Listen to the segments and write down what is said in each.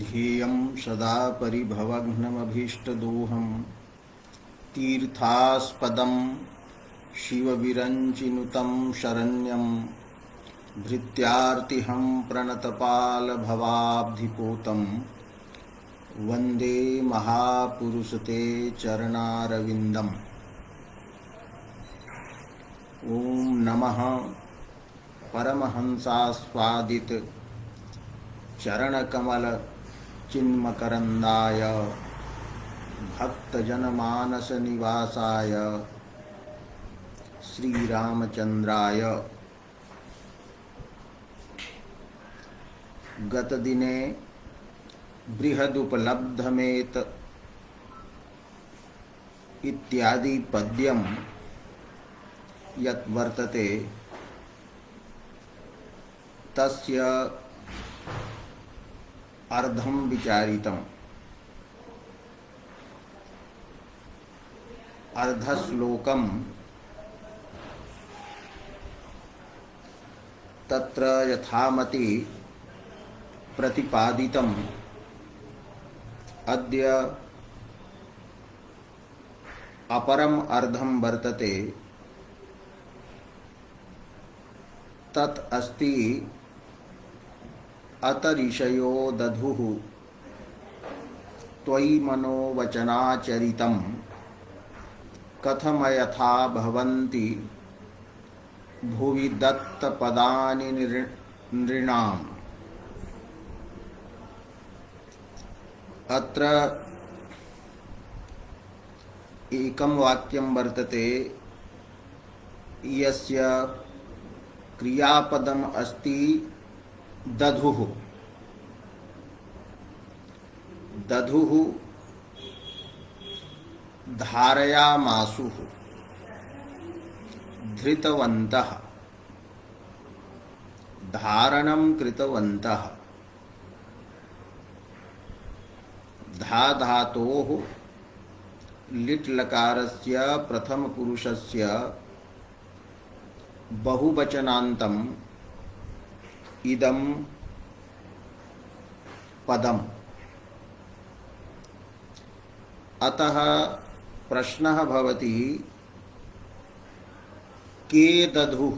ध्येयं सदा परिभवघ्नमभीष्टदोहं तीर्थास्पदं शिवविरञ्चिनुतं शरण्यं भृत्यार्तिहं प्रणतपालभवाब्धिपोतं वन्दे महापुरुषते चरणारविन्दम्। ॐ नमः परमहंसास्वादित चरणकमल चिन्मकरन्दाय भक्तजनमानस निवासाय श्रीरामचन्द्राय। गतदिने बृहदुपलब्धमेत इत्यादि पद्यं यत् वर्तते तस्य अर्धं विचारितम्। अर्धश्लोकं तत्र यथामति प्रतिपादितम्। अद्य अपरम् अर्धं वर्तते, तत् अस्ति अत ऋषयो दधुः त्वयि मनोवचनाचरितं कथमयथा भवन्ति भुवि दत्तपदानि नृणाम्। अत्र एकं वाक्यं वर्तते यस्य क्रियापदम् अस्ति दधुः। दधुः धारयामासुः, धृतवन्तः, धारणं कृतवन्तः। धा धातोः लिट् लकारस्य प्रथमपुरुषस्य बहुवचनान्तम् इदं पदम्। अतः प्रश्नः भवति के दधुः,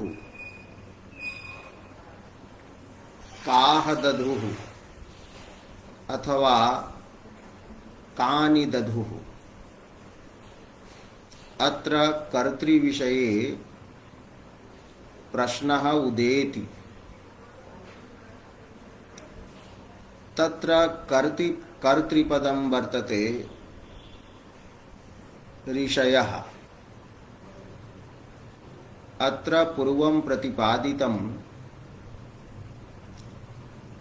काः दधुः अथवा कानि दधुः। अत्र कर्तृविषये प्रश्नः उदेति। तत्र कर्तृपदं वर्तते ऋषयः। अत्र पूर्वं प्रतिपादितं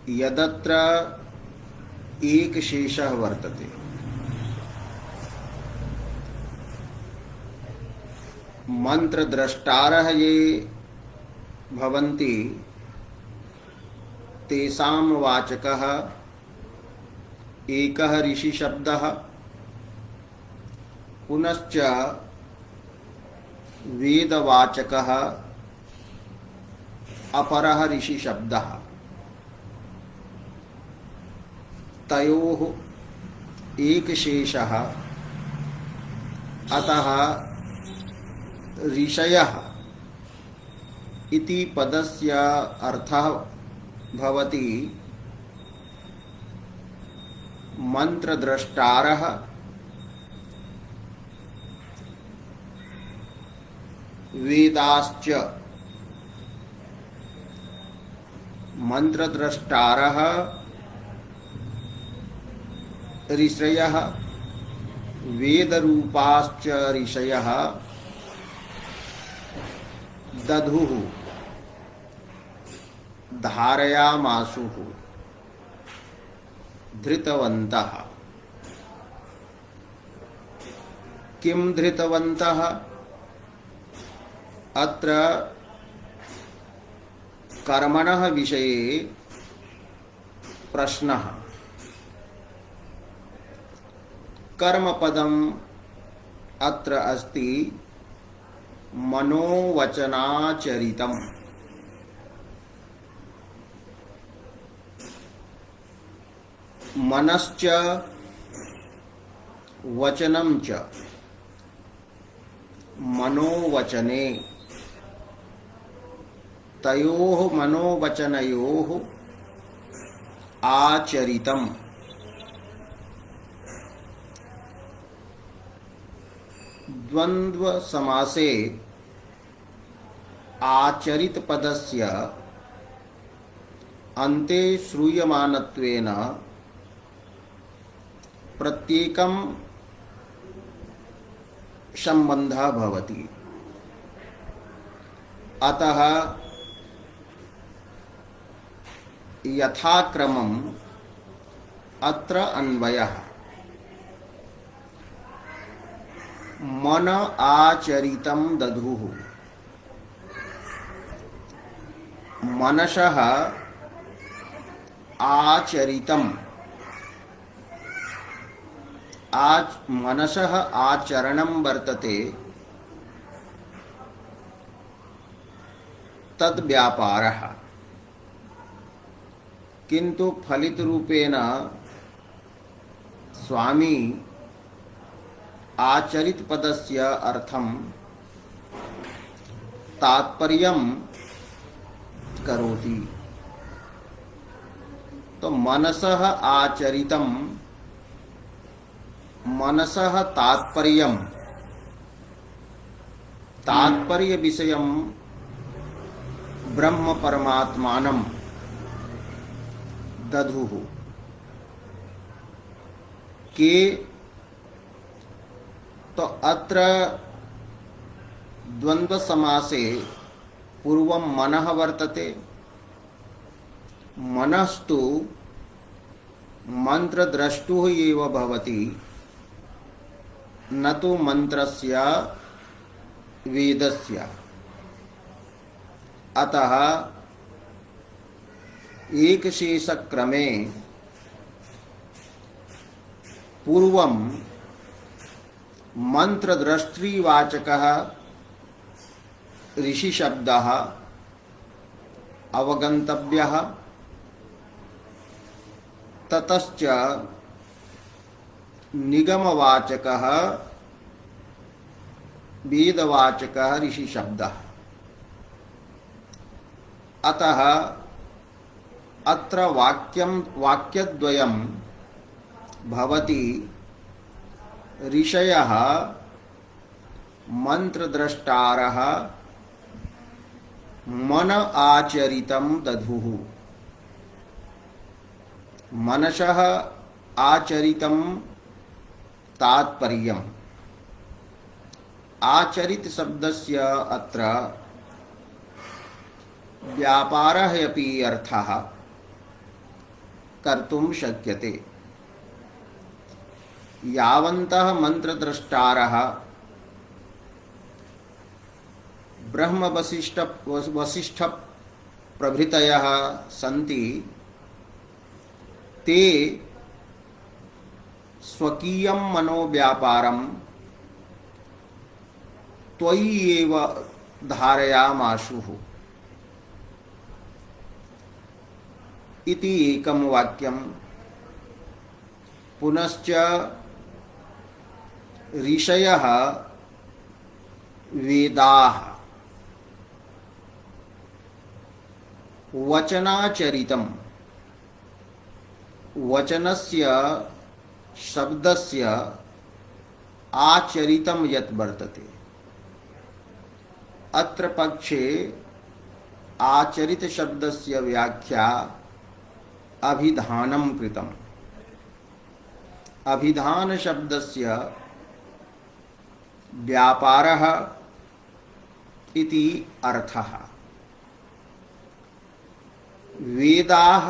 यदत्र एकशेषः वर्तते। मंत्रद्रष्टारः ये भवन्ति तेषां वाचकः एकः ऋषिशब्दः, पुनश्च वेदवाचकः अपरः ऋषिशब्दः। तयोः एकशेषः। अतः ऋषयः इति पदस्य अर्थः भवति मंत्रद्रष्टारः, वेदाश्च। मंत्रद्रष्टारः ऋषयः, वेदरूपाश्च ऋषयः दधुः धारयामासुः, धृतवन्तः। किं धृतवन्तः? अत्र कर्मणः विषये प्रश्नः। कर्मपदम् अत्र अस्ति मनोवचनाचरितम्। मनश्च वचनं च मनोवचने तयोः मनोवचनयोः आचरितम्। द्वंद्व समासे आचरित पदस्य अन्ते श्रूयमानत्वेन प्रत्येकं संबंधः भवति। अतः यथाक्रमम् अत्र अन्वयः। मन आचरितं दधुः। मनसः आचरितम् मनसः आचरणं वर्तते तद् व्यापारः। किंतु फलित रूपेण स्वामी आचरित पदस्य अर्थं तात्पर्यं करोति। तो मनसः आचरितं मनसः तात्पर्यं तात्पर्य विषयं ब्रह्म परमात्मानं दधुः के। तो अत्र द्वंद्व समासे पूर्वं मनः वर्तते। मनस्तु मंत्रद्रष्टुः एव भवति, न तु मंत्रस्य वेदस्य। अतः एकशेषक्रमे पूर्वं मंत्रद्रष्टृवाचकः ऋषिशब्दः अवगन्तव्यः, ततश्च निगमवाचकः वेदवाचकः ऋषिशब्दः। अतः अत्र वाक्यद्वयं भवति। ऋषयः मंत्रद्रष्टारः मन आचरितं दधुः। मनसः आचरितं तात्पर्यम्। आचरित शब्दस्य अत्र व्यापारः अपि अर्थः कर्तुं शक्यते। यावन्तः मंत्रद्रष्टारः ब्रह्म वसिष्ठ प्रभृतयः सन्ति, ते स्वकीयं मनोव्यापारं त्वयि एव धारयामाशुः इति एकं वाक्यं। पुनश्च ऋषयः वेदाः वचनाचरितं। वचनस्य शब्दस्य आचरितं यत् वर्तते, अत्र पक्षे आचरित शब्दस्य व्याख्या अभिधानं कृतम्। अभिधान शब्दस्य व्यापारः इति अर्थः। वेदाः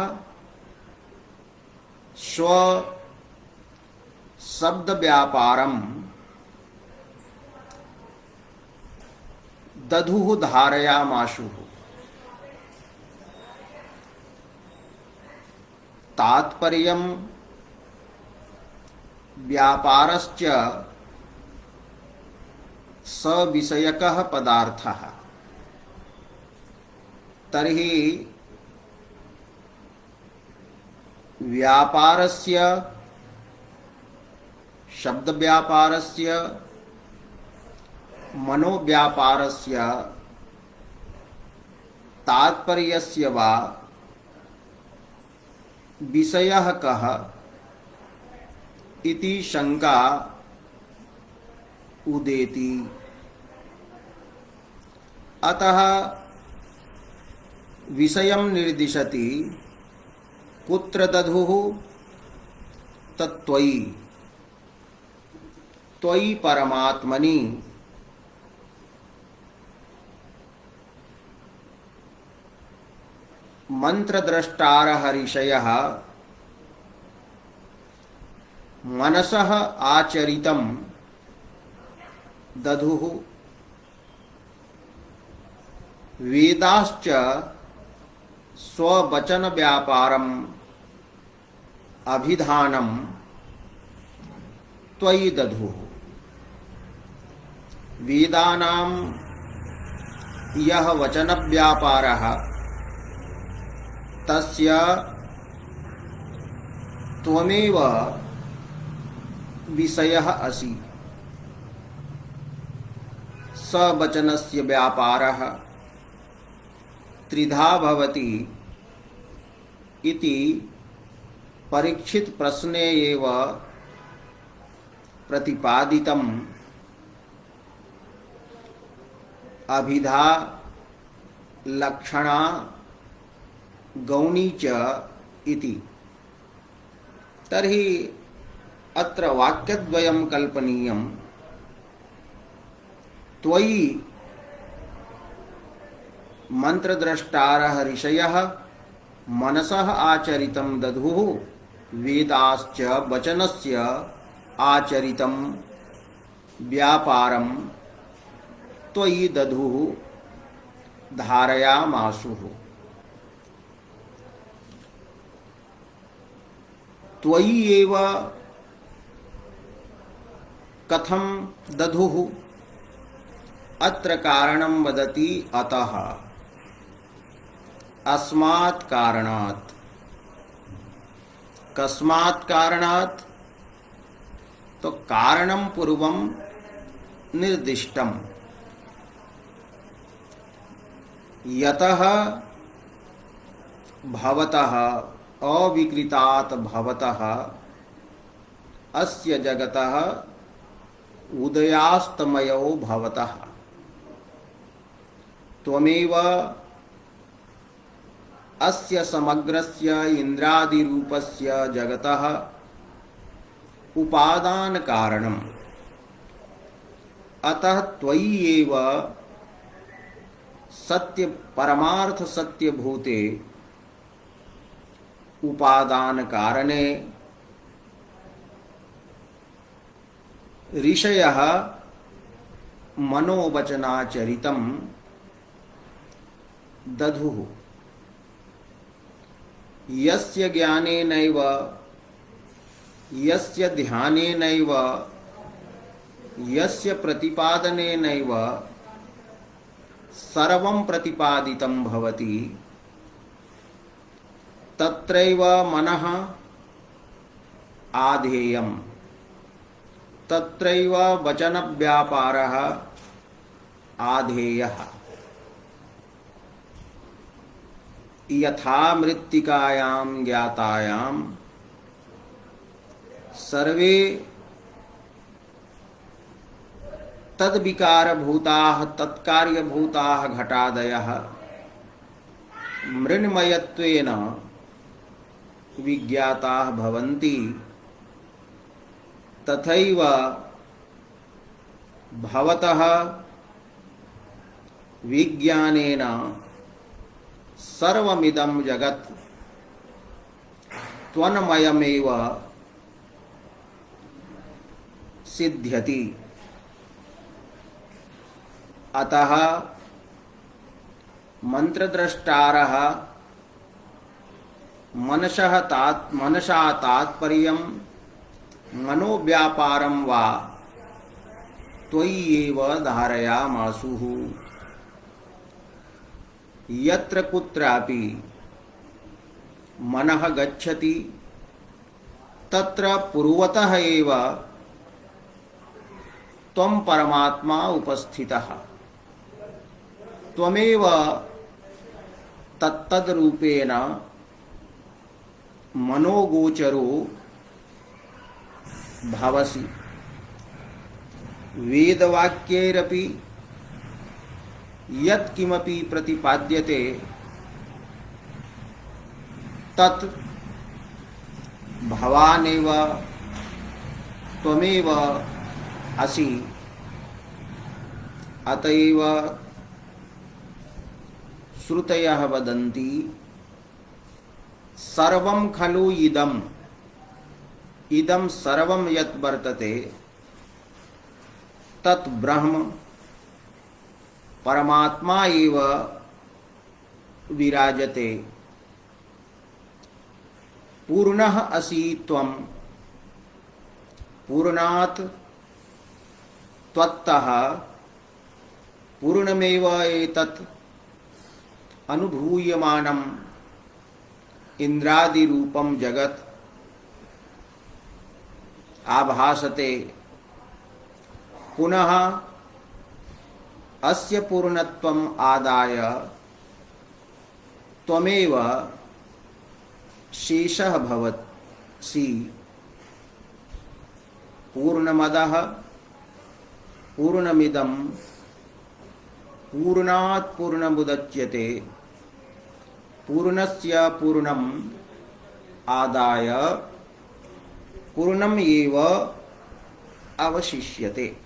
स्व शब्द व्यापारं दधुः धारयामाशुः। तात्पर्यं व्यापारश्च सविषयकः पदार्थः। तर्हि व्यापारस्य शब्द व्यापारस्य मनोव्यापारस्य तात्पर्यस्य वा विषयः कः इति शंका उदेति। अतः विषयं निर्दिशति कुत्र दधुः तत्त्वयि त्वयि परमात्मनि मंत्रद्रष्टारः ऋषयः मनसः आचरितं दधुः वेदाश्च स्ववचन व्यापारम अभिधानम त्वयि दधुः। वेदानां यः वचन व्यापारः तस्य त्वमेव विषयः असि। सवचनस्य व्यापारः त्रिधा भवति इति परीक्षित प्रश्ने एव प्रतिपादितम्। अभिधा लक्षणा गौणी च इति। तर्हि अत्र वाक्यद्वयं कल्पनीयम्। त्वयि मंत्रद्रष्टारः ऋषयः मनसः आचरितं दधुः वेदाश्च वचनस्य आचरितं व्यापारं त्वयि दधुः धारयामाशुः। त्वयि एव कथं दधुः अत्र कारणं वदति अतः अस्मात् कारणात्। कस्मात् कारणात् तो कारणं पूर्वं निर्दिष्टम्। यतः भवतः अविकृतात् भवतः अस्य जगतः उदयास्तमयो भवतः त्वमेव अस्य समग्रस्य इंद्रादिरूपस्य जगतः उपादान कारणम्। अतः त्वयि एव सत्य परमार्थ सत्यभूते उपादान कारणे ऋषयः मनोवचनाचरितं दधुः। यस्य ज्ञानेनैव यस्य ध्यानेनैव यस्य प्रतिपादनेनैव सर्वं प्रतिपादितं भवति तत्रैव मनः आधेयम्। तत्रैव वचन व्यापारः आधेयः। यथा मृत्तिकायां ज्ञातायां सर्वे तद्विकारभूताः तत्कार्यभूताः घटादयः मृण्मयत्वेन विज्ञाताः भवन्ति तथैव भवतः विज्ञानेन सर्वमिदं जगत् त्वन्मयमेव सिद्ध्यति। अतः मंत्रद्रष्टारः मनसा तात्पर्यं मनोव्यापारं वा त्वयि एव धारयामासुः। यत्र कुत्रापि मनः गच्छति तत्र पूर्वतः एव त्वं परमात्मा उपस्थितः, त्वमेव तत्तद्रूपेण मनोगोचरो भवसि। वेदवाक्यैरपि यत्किमपि प्रतिपाद्यते तत् भवानेव त्वमेव असि। अतएव श्रुतयः वदन्ति सर्वं खलु इदम्, इदं सर्वं यत् वर्तते तत् ब्रह्म परमात्मा एव विराजते। पूर्णः असि त्वं, पूर्णात् त्वत्तः पूर्णमेव एतत् अनुभूयमानम् इंद्रादिरूपं जगत् आभासते। पुनः अस्य पूर्णत्वम् आदाय त्वमेव शेषः भवसि। पूर्णमदः पूर्णमिदं पूर्णात् पूर्णमुदच्यते, पूर्णस्य पूर्णम् आदाय पूर्णम् एव अवशिष्यते।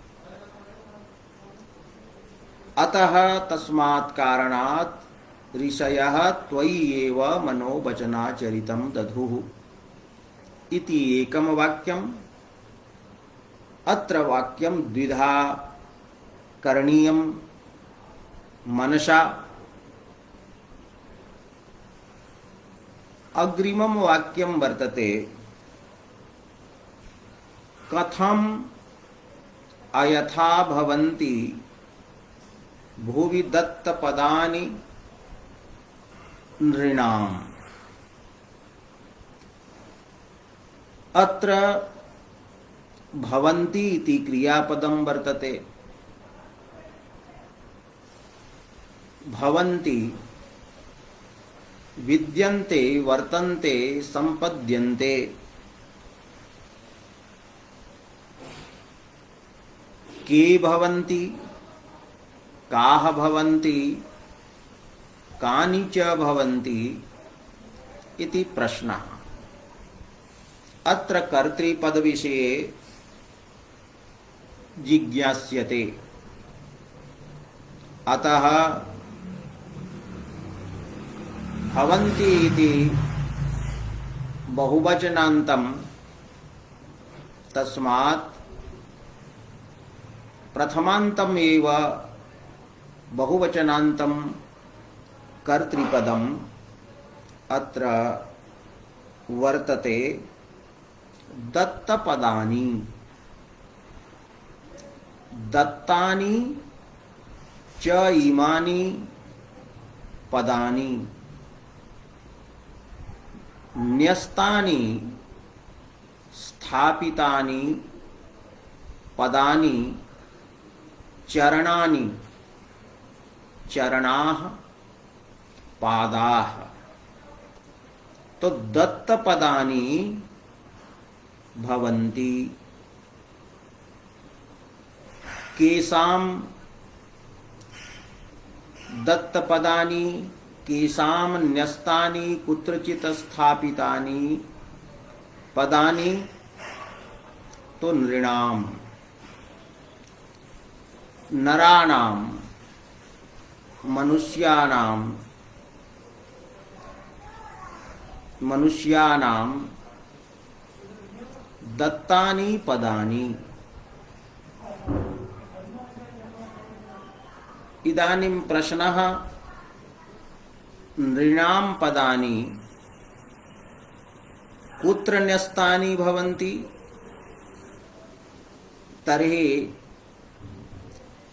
अतः तस्मात् कारणात् ऋषयः त्वयि एव मनोवचनाचरितं दधुः इति एकं वाक्यम्। अत्र वाक्यं द्विधा करणीयं मनसा। अग्रिमं वाक्यं वर्तते कथम् अयथा भवन्ति भुवि दत्तपदानि नृणाम्। अत्र भवन्ति इति क्रियापदं वर्तते। भवन्ति विद्यन्ते, वर्तन्ते, संपद्यन्ते। के भवन्ति, काः भवन्ति, कानि च भवन्ति इति प्रश्नः। अत्र कर्तृपदविषये जिज्ञास्यते। अतः भवन्ति इति बहुवचनान्तं, तस्मात् प्रथमान्तम् एव बहुवचनान्तं कर्तृपदम् अत्र वर्तते। दत्तपदानि, दत्तानि च इमानि पदानि, न्यस्तानि स्थापितानि पदानि, चरणानि, चरणाः, पादाः। तो दत्तपदानि भवन्ति। केषां दत्तपदानि, केषां न्यस्तानि कुत्रचित् स्थापितानि पदानि, तो नृणाम्, नराणां, मनुष्याणां दत्तानि पदानि। इदानीं प्रश्नः, नृणां पदानि कुत्र न्यस्तानि भवन्ति? तर्हि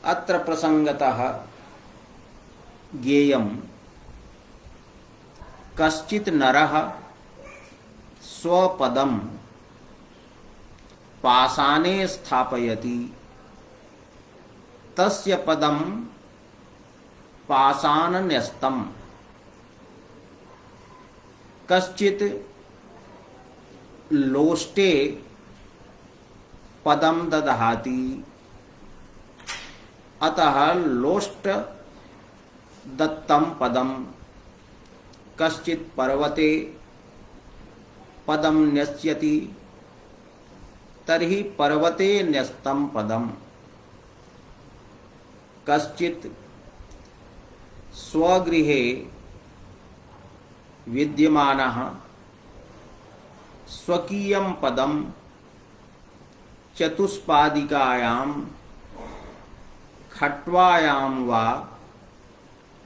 अत्र प्रसंगतः ज्ञेयं कश्चित् नरः स्वपदं पाषाणे स्थापयति तस्य पदं पाषाणन्यस्तम्। कश्चित् लोष्टे पदं ददहाति अतः लोष्ट दत्तं पदं। कश्चित् पर्वते पदं न्यस्यति तर्हि पर्वते न्यस्तं पदम्। कश्चित् स्वगृहे विद्यमानः स्वकीयं पदं चतुष्पादिकायां खट्वायां वा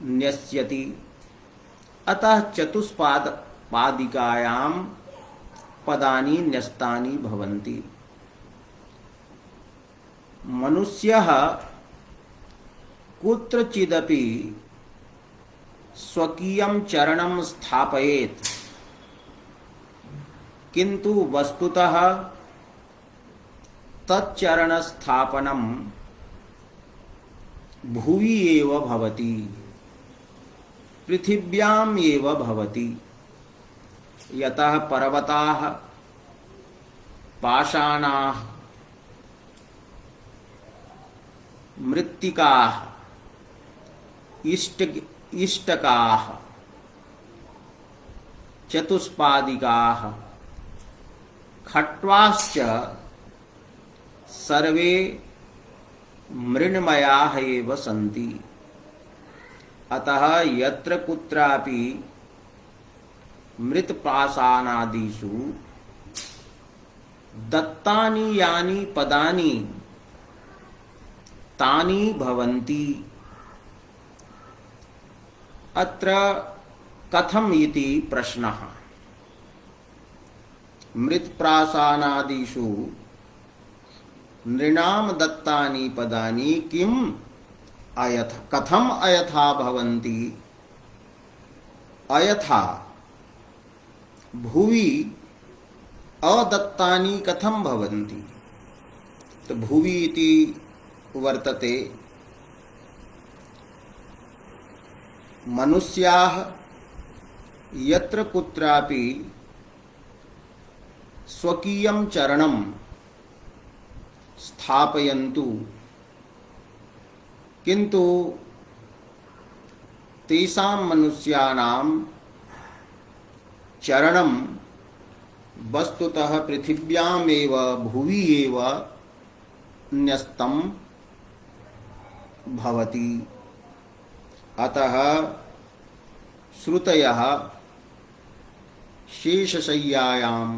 न्यस्यति अतः चतुष्पादिकायां पदानि न्यस्तानि भवन्ति। मनुष्यः कुत्रचिदपि स्वकीयं चरणं स्थापयेत् किन्तु वस्तुतः तच्चरणस्थापनं भुवि एव भवति, पृथिव्याम् एव भवति। यतः पर्वताः पाषाणाः मृत्तिकाः इष्टकाः चतुष्पादिकाः खट्वाश्च सर्वे मृण्मयाः एव सन्ति। अतः यत्र कुत्रापि मृत्पाषाणादिषु दत्तानि यानि पदानि तानि भवन्ति। अत्र कथम् इति प्रश्नः। मृत्प्राशानादिषु नृणां दत्तानि पदानि किम् कथम् अयथा भवन्ति? अयथा भुवि अदत्तानि कथं भवन्ति? तो भुवि इति वर्तते मनुष्याः यत्र कुत्रापि स्वकीयं चरणं स्थापयन्तु किन्तु तेषां मनुष्याणां चरणं वस्तुतः पृथिव्यामेव भुवि एव न्यस्तं भवति। अतः श्रुतयः शेषशय्यायां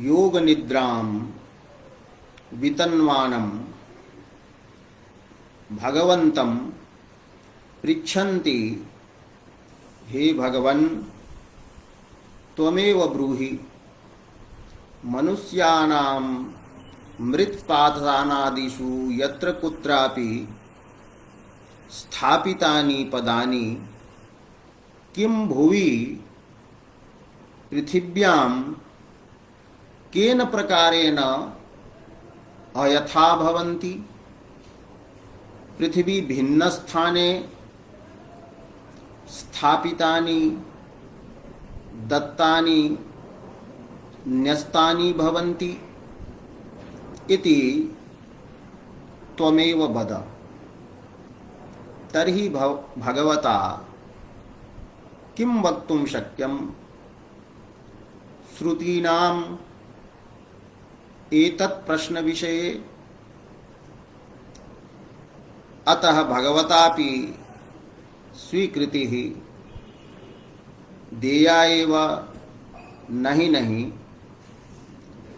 योगनिद्रां वितन्वानं भगवन्तं पृच्छन्ति, हे भगवन् त्वमेव ब्रूहि मनुष्याणां मृत्पाषाणादिषु यत्र कुत्रापि स्थापितानि पदानि किं भुवि पृथिव्यां केन प्रकारेण अयथा भवन्ति? पृथिवी भिन्नस्थाने स्थापितानि दत्तानि न्यस्तानि भवन्ति इति त्वमेव वद। तर्हि भगवता किं वक्तुं शक्यं? श्रुतीनाम् एतत् प्रश्न विषये। अतः भगवतापि स्वीकृतिः देया एव। नहीं नहीं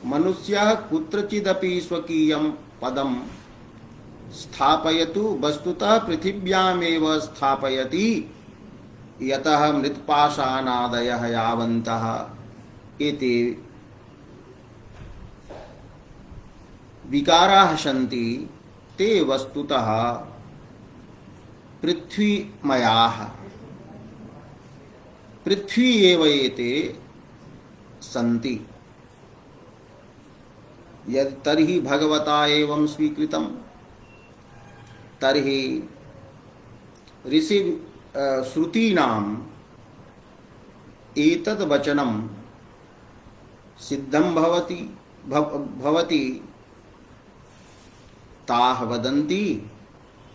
मनुष्यः कुत्रचिदपि स्वकीयं पदं स्थापयतु वस्तुतः पृथिव्यामेव स्थापयति। यतः मृत्पाषाणादयः यावन्तः एते विकाराः सन्ति ते वस्तुतः पृथ्वीमयाः, पृथ्वी एव एते सन्ति। यदि तर्हि भगवता एवं स्वीकृतम, तर्हि ऋषि श्रुतीनाम एतद् वचनम सिद्धं भवति ताः वदन्ति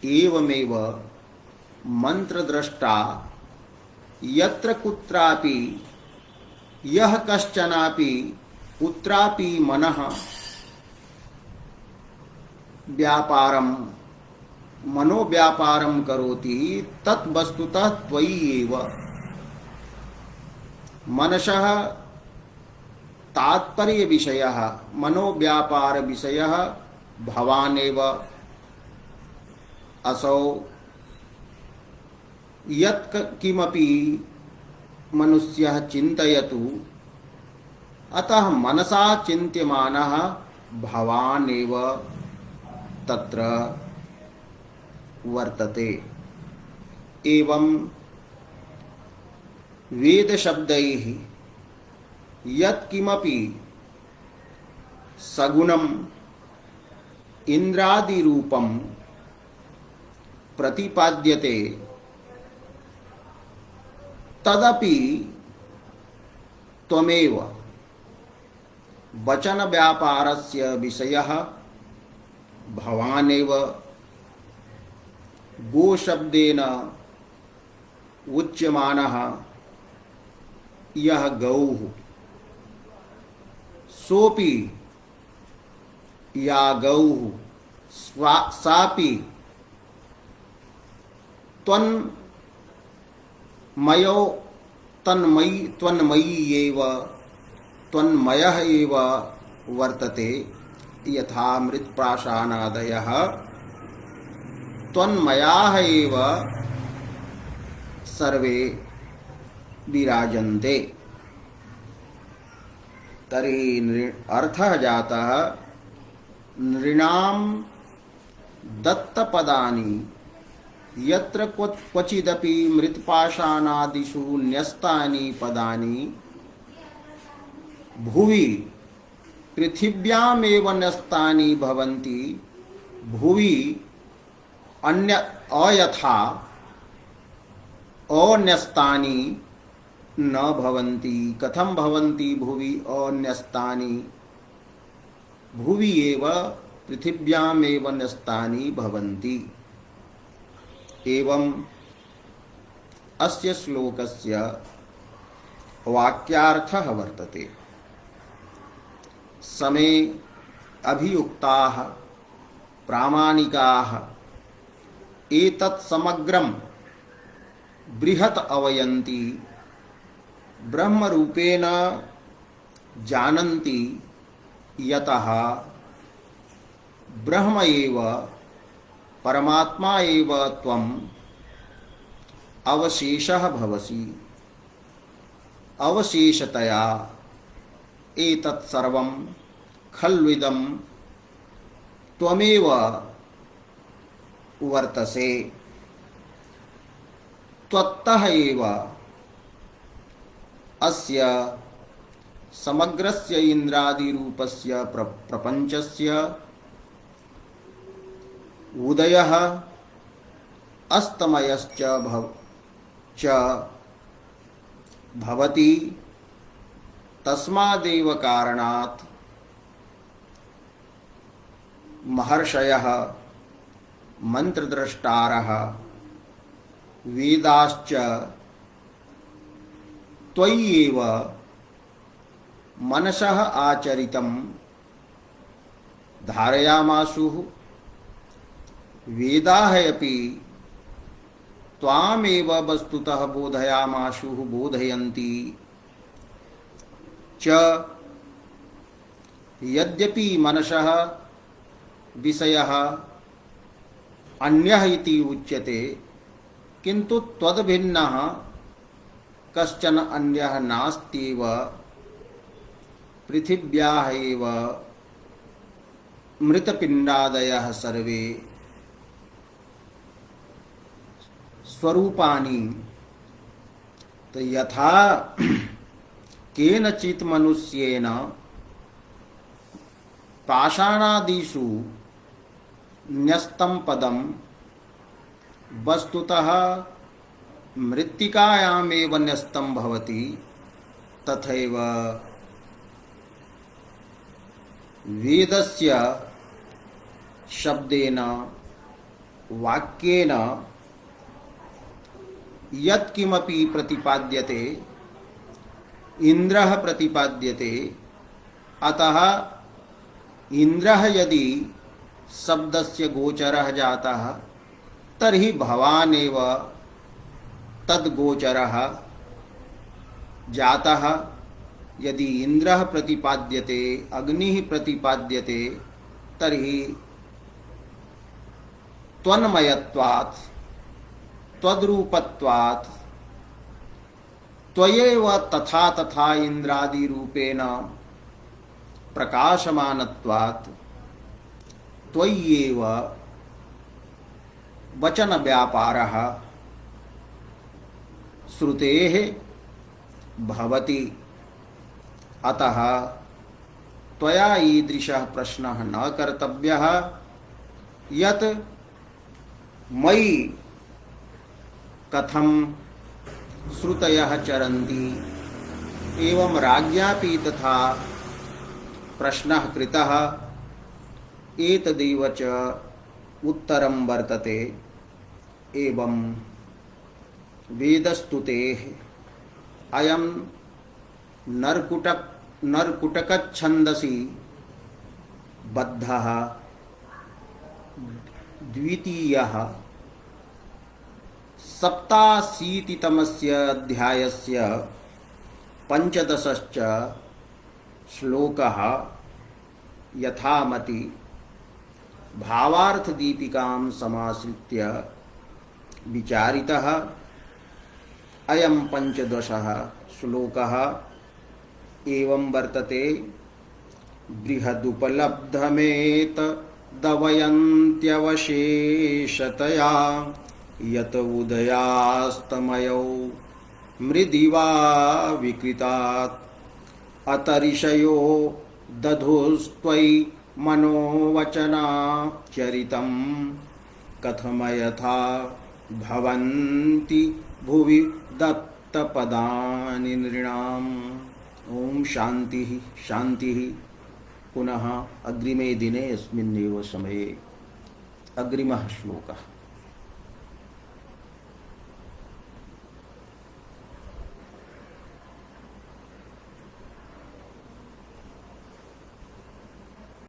एवमेव मंत्रद्रष्टा यत्र कुत्रापि यः कश्चनापि कुत्रापि मनः व्यापारं मनोव्यापारं करोति तत् वस्तुतः त्वयि एव। मनसः तात्पर्य विषयः मनोव्यापार विषयः भवानेव। असौ यत् किमपि मनुष्यः चिन्तयतु, अतः मनसा चिन्त्यमानः भवानेव तत्र वर्तते। एवं वेद शब्दैः यत् किमपि सगुणम् इंद्रादि रूपं प्रतिपाद्यते तदपि त्वमेव वचन व्यापारस्य विषयः भवानेव। गो शब्देन उच्यमानः यह गौः, सोपि या गौः सापि त्वन्मयो त्वन्मयी एव त्वन्मयः एव वर्तते। यथा मृत्प्राशानादयः त्वन्मयाः एव सर्वे विराजन्ते। तर्हि अर्थः जातः नृणां दत्तपदानि यत्र क्वचिदपि मृत्पाषाणादिषु न्यस्तानि पदानि भुवि पृथिव्यामेव न्यस्तानि भवन्ति। भुवि अन्य अयथा अन्यस्तानि न भवन्ति। कथं भवन्ति भुवि अन्यस्तानि? भुवि एव पृथिव्यामेव न्यस्तानि भवन्ति। एवं अस्य श्लोकस्य वाक्यार्थः वर्तते। समे अभियुक्ताः प्रामाणिकाः एतत् समग्रं बृहत् अवयन्ति ब्रह्मरूपेण जानन्ति यतः ब्रह्म एव परमात्मा एव त्वम् अवशेषः भवसि। अवशेषतया एतत् सर्वं खल्विदं त्वमेव वर्तसे। त्वत्तः एव अस्य समग्रस्य इंद्रादिरूपस्य प्रपंचस्य उदयः अस्तमयश्च भवति। तस्मादेव कारणात् महर्षयः मंत्रद्रष्टारः वेदाश्च त्वय्येव मनसः आचरितं धारयामासुः। वेदाः अपि त्वामेव वस्तुतः बोधयामासुः बोधयन्ति च। यद्यपि मनसः विषयः अन्यः इति उच्यते, किन्तु त्वद्भिन्नः कश्चन अन्यः नास्त्येव। पृथिव्याः एव मृतपिण्डादयः सर्वे स्वरूपाणि। तो यथा केनचित् मनुष्येन पाषाणादिषु न्यस्तं पदं वस्तुतः मृत्तिकायामेव न्यस्तं भवति, तथैव वेदस्य शब्देन वाक्येन यत्किमपि प्रतिपाद्यते इन्द्रः प्रतिपाद्यते। अतः इन्द्रः यदि शब्दस्य गोचरः जातः तर्हि भवान् एव तद्गोचरः जातः। यदि इन्द्रः प्रतिपाद्यते अग्निः प्रतिपाद्यते तर्हि त्वन्मयत्वात् त्वद्रूपत्वात् त्वयैव तथा तथा इंद्रादि रूपेण प्रकाशमानत्वात् त्वय्येव वचन व्यापारः श्रुतेः भवति। अतः त्वया ईदृशः प्रश्नः न कर्तव्यः यत् मयि कथं श्रुतयः चरन्ति एवं राज्ञापि तथा प्रश्नः कृतः। एतदेव च उत्तरं वर्तते। एवं वेदस्तुतेः अयं नरकुटकच्छन्दसि बद्धः द्वितीयः सप्ताशीतितमस्य अध्यायस्य 15ञ्च श्लोकः यथामति भावार्थदीपिकां समाश्रित्य विचारितः। अयं 15ः श्लोकः एवं वर्तते। बृहदुपलब्धमेत दवयन्त्यवशेषतया यत उदयास्तमयौ मृदिवा विकृतात् अतरिषयो दधुस्त्वयि मनोवचनाचरितं कथमयथा भवन्ति भुवि दत्तपदानि नृणाम्। ओम शांति शांति। पुनः अग्रिमे दिने अस्मिन्नेव समये अग्रिमः श्लोकः।